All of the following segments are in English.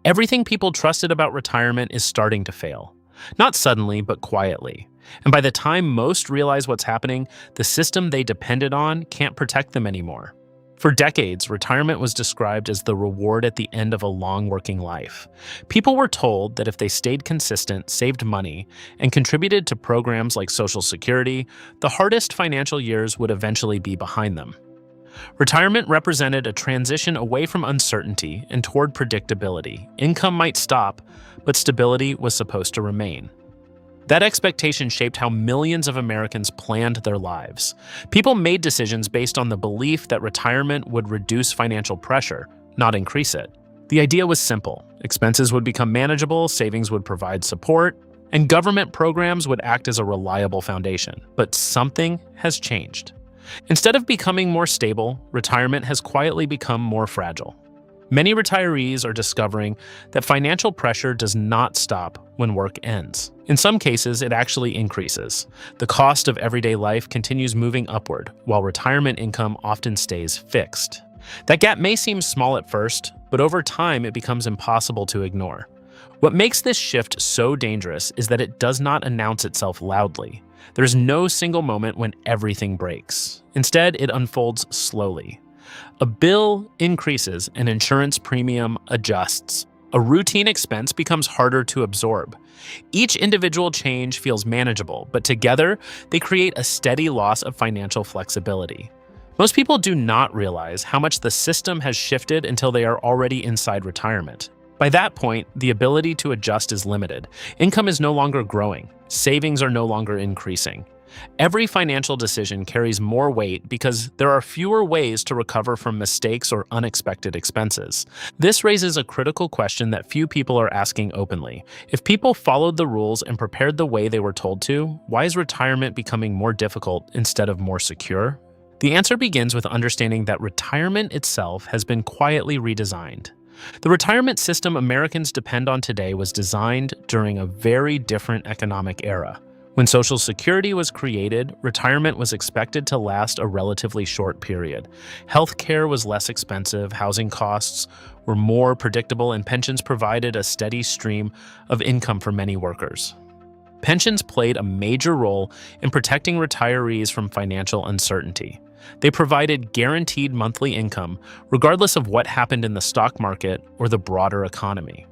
Everything people trusted about retirement is starting to fail. Not suddenly, but quietly. And by the time most realize what's happening, the system they depended on can't protect them anymore. For decades, retirement was described as the reward at the end of a long working life. People were told that if they stayed consistent, saved money, and contributed to programs like Social Security, the hardest financial years would eventually be behind them. Retirement represented a transition away from uncertainty and toward predictability. Income might stop, but stability was supposed to remain. That expectation shaped how millions of Americans planned their lives. People made decisions based on the belief that retirement would reduce financial pressure, not increase it. The idea was simple. Expenses would become manageable, savings would provide support, and government programs would act as a reliable foundation. But something has changed. Instead of becoming more stable, retirement has quietly become more fragile. Many retirees are discovering that financial pressure does not stop when work ends. In some cases, it actually increases. The cost of everyday life continues moving upward, while retirement income often stays fixed. That gap may seem small at first, but over time it becomes impossible to ignore. What makes this shift so dangerous is that it does not announce itself loudly. There's no single moment when everything breaks. Instead, it unfolds slowly. A bill increases, an insurance premium adjusts. A routine expense becomes harder to absorb. Each individual change feels manageable, but together, they create a steady loss of financial flexibility. Most people do not realize how much the system has shifted until they are already inside retirement. By that point, the ability to adjust is limited. Income is no longer growing. Savings are no longer increasing. Every financial decision carries more weight because there are fewer ways to recover from mistakes or unexpected expenses. This raises a critical question that few people are asking openly. If people followed the rules and prepared the way they were told to, why is retirement becoming more difficult instead of more secure? The answer begins with understanding that retirement itself has been quietly redesigned. The retirement system Americans depend on today was designed during a very different economic era. When Social Security was created, retirement was expected to last a relatively short period. Healthcare was less expensive, housing costs were more predictable, and pensions provided a steady stream of income for many workers. Pensions played a major role in protecting retirees from financial uncertainty. They provided guaranteed monthly income, regardless of what happened in the stock market or the broader economy.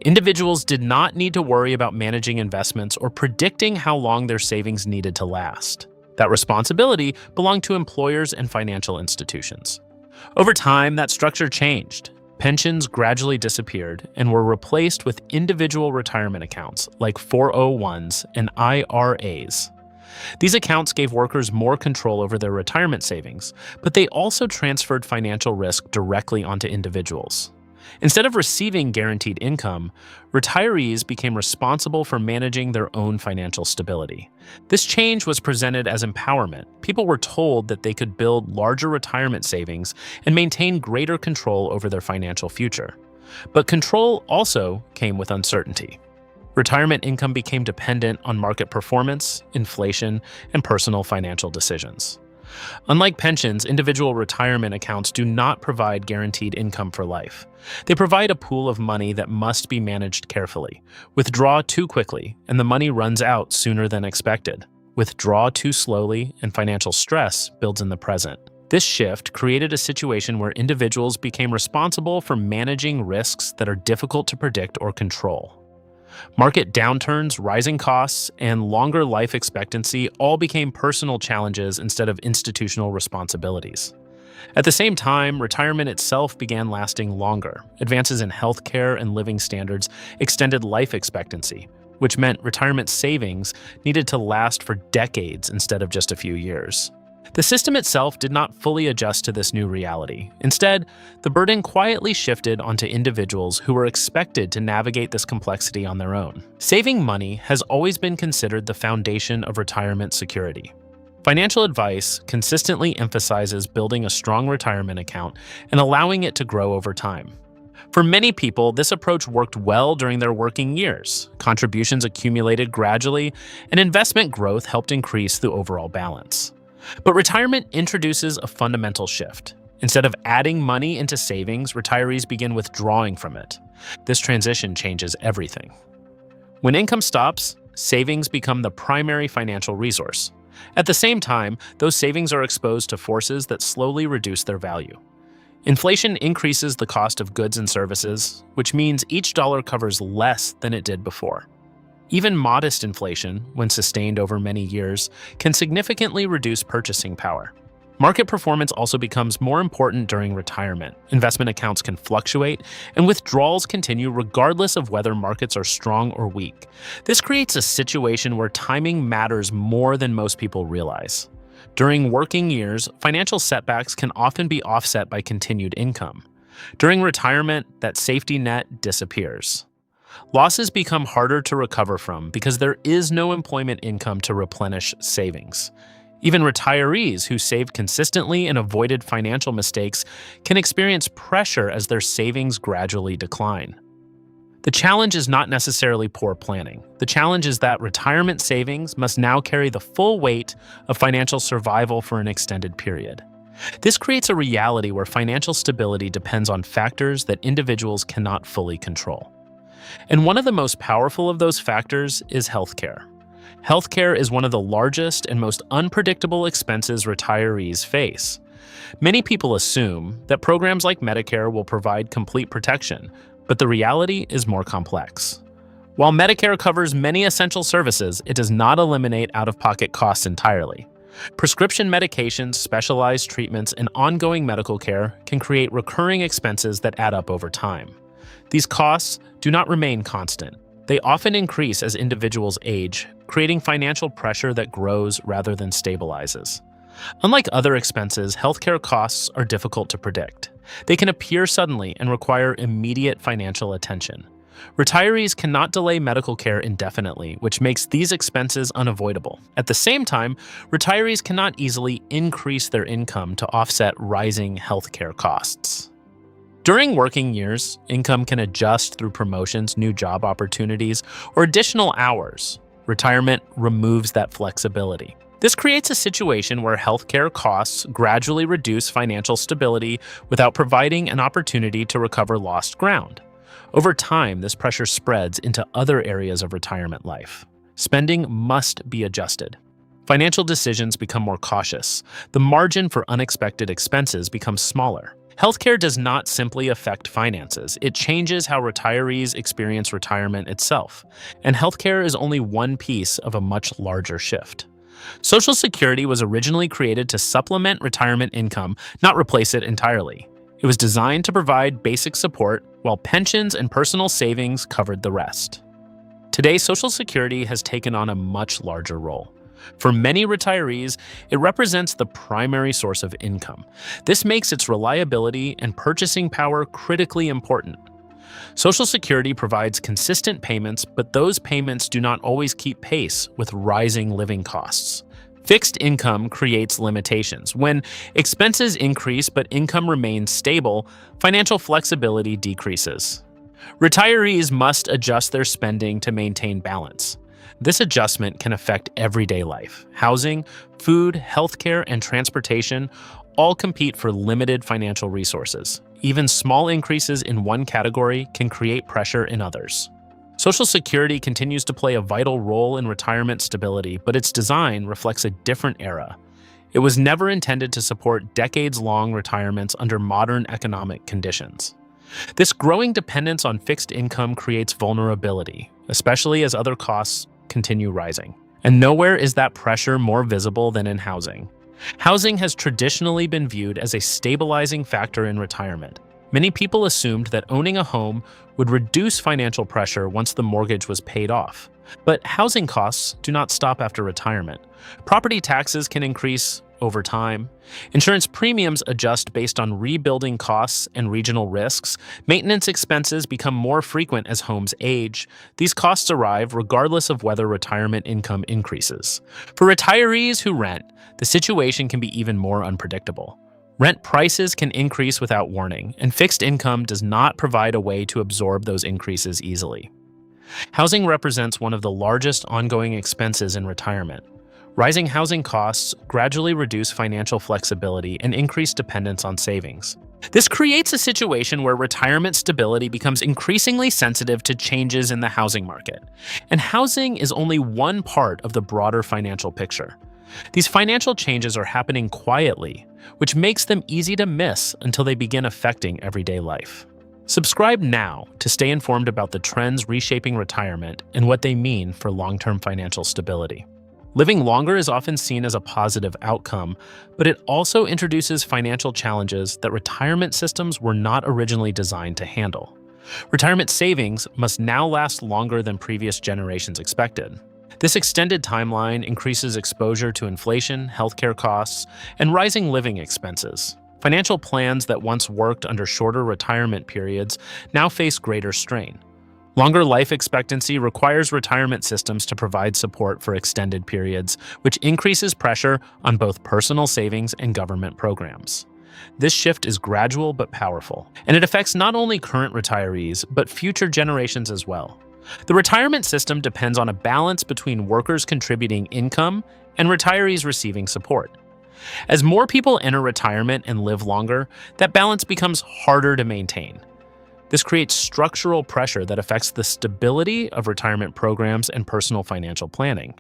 Individuals did not need to worry about managing investments or predicting how long their savings needed to last. That responsibility belonged to employers and financial institutions. Over time, that structure changed. Pensions gradually disappeared and were replaced with individual retirement accounts like 401s and IRAs. These accounts gave workers more control over their retirement savings, but they also transferred financial risk directly onto individuals. Instead of receiving guaranteed income, retirees became responsible for managing their own financial stability. This change was presented as empowerment. People were told that they could build larger retirement savings and maintain greater control over their financial future. But control also came with uncertainty. Retirement income became dependent on market performance, inflation, and personal financial decisions. Unlike pensions, individual retirement accounts do not provide guaranteed income for life. They provide a pool of money that must be managed carefully. Withdraw too quickly, and the money runs out sooner than expected. Withdraw too slowly, and financial stress builds in the present. This shift created a situation where individuals became responsible for managing risks that are difficult to predict or control. Market downturns, rising costs, and longer life expectancy all became personal challenges instead of institutional responsibilities. At the same time, retirement itself began lasting longer. Advances in healthcare and living standards extended life expectancy, which meant retirement savings needed to last for decades instead of just a few years. The system itself did not fully adjust to this new reality. Instead, the burden quietly shifted onto individuals who were expected to navigate this complexity on their own. Saving money has always been considered the foundation of retirement security. Financial advice consistently emphasizes building a strong retirement account and allowing it to grow over time. For many people, this approach worked well during their working years. Contributions accumulated gradually, and investment growth helped increase the overall balance. But retirement introduces a fundamental shift. Instead of adding money into savings, retirees begin withdrawing from it. This transition changes everything. When income stops, savings become the primary financial resource. At the same time, those savings are exposed to forces that slowly reduce their value. Inflation increases the cost of goods and services, which means each dollar covers less than it did before. Even modest inflation, when sustained over many years, can significantly reduce purchasing power. Market performance also becomes more important during retirement. Investment accounts can fluctuate, and withdrawals continue regardless of whether markets are strong or weak. This creates a situation where timing matters more than most people realize. During working years, financial setbacks can often be offset by continued income. During retirement, that safety net disappears. Losses become harder to recover from because there is no employment income to replenish savings. Even retirees who saved consistently and avoided financial mistakes can experience pressure as their savings gradually decline. The challenge is not necessarily poor planning. The challenge is that retirement savings must now carry the full weight of financial survival for an extended period. This creates a reality where financial stability depends on factors that individuals cannot fully control. And one of the most powerful of those factors is healthcare. Healthcare is one of the largest and most unpredictable expenses retirees face. Many people assume that programs like Medicare will provide complete protection, but the reality is more complex. While Medicare covers many essential services, it does not eliminate out-of-pocket costs entirely. Prescription medications, specialized treatments, and ongoing medical care can create recurring expenses that add up over time. These costs do not remain constant. They often increase as individuals age, creating financial pressure that grows rather than stabilizes. Unlike other expenses, healthcare costs are difficult to predict. They can appear suddenly and require immediate financial attention. Retirees cannot delay medical care indefinitely, which makes these expenses unavoidable. At the same time, retirees cannot easily increase their income to offset rising healthcare costs. During working years, income can adjust through promotions, new job opportunities, or additional hours. Retirement removes that flexibility. This creates a situation where healthcare costs gradually reduce financial stability without providing an opportunity to recover lost ground. Over time, this pressure spreads into other areas of retirement life. Spending must be adjusted. Financial decisions become more cautious. The margin for unexpected expenses becomes smaller. Healthcare does not simply affect finances. It changes how retirees experience retirement itself. And healthcare is only one piece of a much larger shift. Social Security was originally created to supplement retirement income, not replace it entirely. It was designed to provide basic support, while pensions and personal savings covered the rest. Today, Social Security has taken on a much larger role. For many retirees, it represents the primary source of income. This makes its reliability and purchasing power critically important. Social Security provides consistent payments, but those payments do not always keep pace with rising living costs. Fixed income creates limitations. When expenses increase but income remains stable, financial flexibility decreases. Retirees must adjust their spending to maintain balance. This adjustment can affect everyday life. Housing, food, healthcare, and transportation all compete for limited financial resources. Even small increases in one category can create pressure in others. Social Security continues to play a vital role in retirement stability, but its design reflects a different era. It was never intended to support decades-long retirements under modern economic conditions. This growing dependence on fixed income creates vulnerability, especially as other costs continue rising. And nowhere is that pressure more visible than in housing. Housing has traditionally been viewed as a stabilizing factor in retirement. Many people assumed that owning a home would reduce financial pressure once the mortgage was paid off. But housing costs do not stop after retirement. Property taxes can increase over time. Insurance premiums adjust based on rebuilding costs and regional risks. Maintenance expenses become more frequent as homes age. These costs arrive regardless of whether retirement income increases. For retirees who rent, the situation can be even more unpredictable. Rent prices can increase without warning, and fixed income does not provide a way to absorb those increases easily. Housing represents one of the largest ongoing expenses in retirement. Rising housing costs gradually reduce financial flexibility and increase dependence on savings. This creates a situation where retirement stability becomes increasingly sensitive to changes in the housing market. And housing is only one part of the broader financial picture. These financial changes are happening quietly, which makes them easy to miss until they begin affecting everyday life. Subscribe now to stay informed about the trends reshaping retirement and what they mean for long-term financial stability. Living longer is often seen as a positive outcome, but it also introduces financial challenges that retirement systems were not originally designed to handle. Retirement savings must now last longer than previous generations expected. This extended timeline increases exposure to inflation, healthcare costs, and rising living expenses. Financial plans that once worked under shorter retirement periods now face greater strain. Longer life expectancy requires retirement systems to provide support for extended periods, which increases pressure on both personal savings and government programs. This shift is gradual but powerful, and it affects not only current retirees, but future generations as well. The retirement system depends on a balance between workers contributing income and retirees receiving support. As more people enter retirement and live longer, that balance becomes harder to maintain. This creates structural pressure that affects the stability of retirement programs and personal financial planning.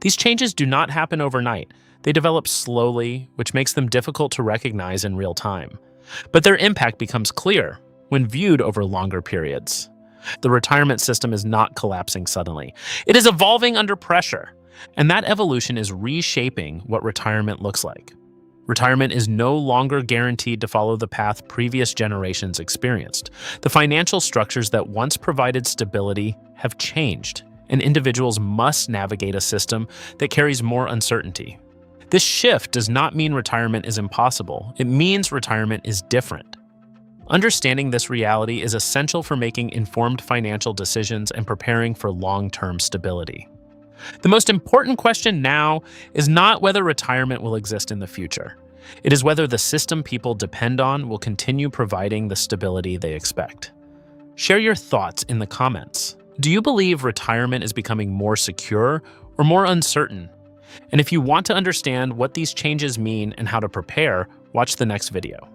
These changes do not happen overnight. They develop slowly, which makes them difficult to recognize in real time. But their impact becomes clear when viewed over longer periods. The retirement system is not collapsing suddenly. It is evolving under pressure, and that evolution is reshaping what retirement looks like. Retirement is no longer guaranteed to follow the path previous generations experienced. The financial structures that once provided stability have changed, and individuals must navigate a system that carries more uncertainty. This shift does not mean retirement is impossible. It means retirement is different. Understanding this reality is essential for making informed financial decisions and preparing for long-term stability. The most important question now is not whether retirement will exist in the future. It is whether the system people depend on will continue providing the stability they expect. Share your thoughts in the comments. Do you believe retirement is becoming more secure or more uncertain? And if you want to understand what these changes mean and how to prepare, watch the next video.